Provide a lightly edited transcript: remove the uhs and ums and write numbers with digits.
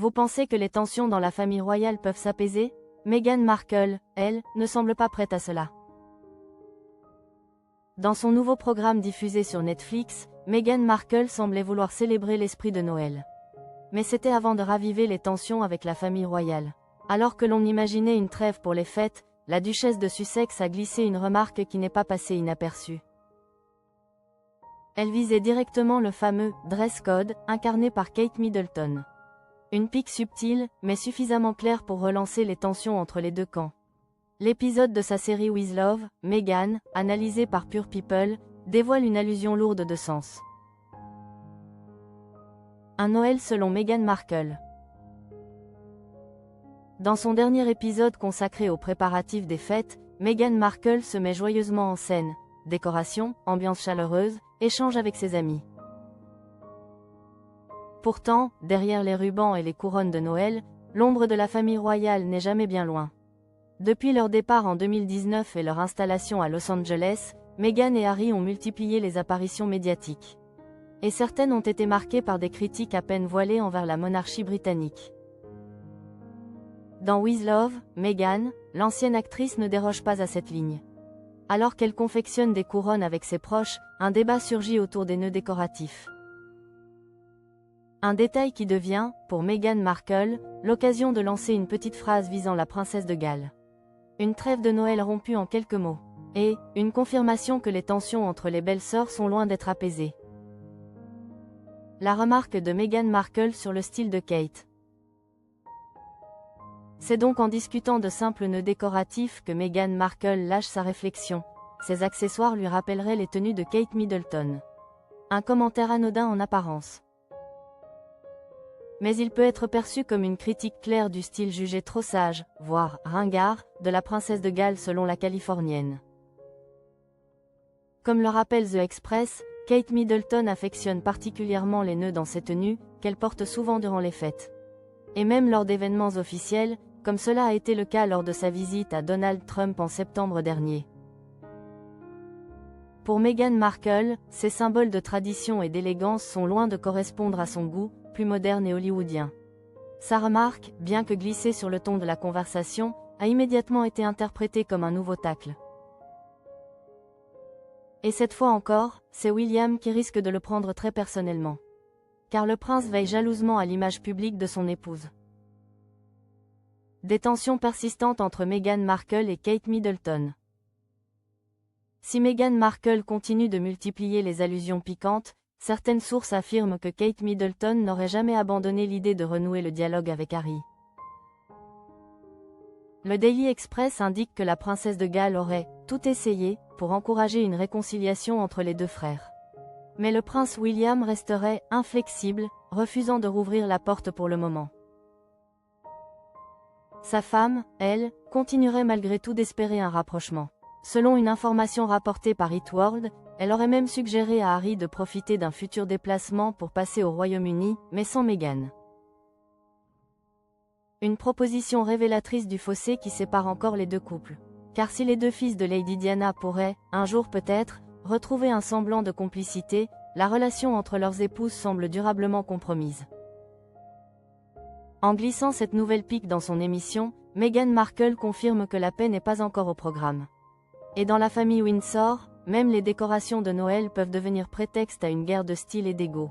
Vous pensez que les tensions dans la famille royale peuvent s'apaiser? Meghan Markle, elle, ne semble pas prête à cela. Dans son nouveau programme diffusé sur Netflix, Meghan Markle semblait vouloir célébrer l'esprit de Noël. Mais c'était avant de raviver les tensions avec la famille royale. Alors que l'on imaginait une trêve pour les fêtes, la duchesse de Sussex a glissé une remarque qui n'est pas passée inaperçue. Elle visait directement le fameux « dress code » incarné par Kate Middleton. Une pique subtile, mais suffisamment claire pour relancer les tensions entre les deux camps. L'épisode de sa série With Love, Meghan, analysé par Pure People, dévoile une allusion lourde de sens. Un Noël selon Meghan Markle. Dans son dernier épisode consacré aux préparatifs des fêtes, Meghan Markle se met joyeusement en scène. Décoration, ambiance chaleureuse, échange avec ses amis. Pourtant, derrière les rubans et les couronnes de Noël, l'ombre de la famille royale n'est jamais bien loin. Depuis leur départ en 2019 et leur installation à Los Angeles, Meghan et Harry ont multiplié les apparitions médiatiques. Et certaines ont été marquées par des critiques à peine voilées envers la monarchie britannique. Dans With Love, Meghan, l'ancienne actrice ne déroge pas à cette ligne. Alors qu'elle confectionne des couronnes avec ses proches, un débat surgit autour des nœuds décoratifs. Un détail qui devient, pour Meghan Markle, l'occasion de lancer une petite phrase visant la princesse de Galles. Une trêve de Noël rompue en quelques mots. Et, une confirmation que les tensions entre les belles-sœurs sont loin d'être apaisées. La remarque de Meghan Markle sur le style de Kate. C'est donc en discutant de simples nœuds décoratifs que Meghan Markle lâche sa réflexion. Ces accessoires lui rappelleraient les tenues de Kate Middleton. Un commentaire anodin en apparence. Mais il peut être perçu comme une critique claire du style jugé trop sage, voire ringard, de la princesse de Galles selon la californienne. Comme le rappelle The Express, Kate Middleton affectionne particulièrement les nœuds dans ses tenues, qu'elle porte souvent durant les fêtes. Et même lors d'événements officiels, comme cela a été le cas lors de sa visite à Donald Trump en septembre dernier. Pour Meghan Markle, ces symboles de tradition et d'élégance sont loin de correspondre à son goût, plus moderne et hollywoodien. Sa remarque, bien que glissée sur le ton de la conversation, a immédiatement été interprétée comme un nouveau tacle. Et cette fois encore, c'est William qui risque de le prendre très personnellement. Car le prince veille jalousement à l'image publique de son épouse. Des tensions persistantes entre Meghan Markle et Kate Middleton. Si Meghan Markle continue de multiplier les allusions piquantes, certaines sources affirment que Kate Middleton n'aurait jamais abandonné l'idée de renouer le dialogue avec Harry. Le Daily Express indique que la princesse de Galles aurait tout essayé pour encourager une réconciliation entre les deux frères. Mais le prince William resterait inflexible, refusant de rouvrir la porte pour le moment. Sa femme, elle, continuerait malgré tout d'espérer un rapprochement. Selon une information rapportée par It World, elle aurait même suggéré à Harry de profiter d'un futur déplacement pour passer au Royaume-Uni, mais sans Meghan. Une proposition révélatrice du fossé qui sépare encore les deux couples. Car si les deux fils de Lady Diana pourraient, un jour peut-être, retrouver un semblant de complicité, la relation entre leurs épouses semble durablement compromise. En glissant cette nouvelle pique dans son émission, Meghan Markle confirme que la paix n'est pas encore au programme. Et dans la famille Windsor, même les décorations de Noël peuvent devenir prétexte à une guerre de style et d'ego.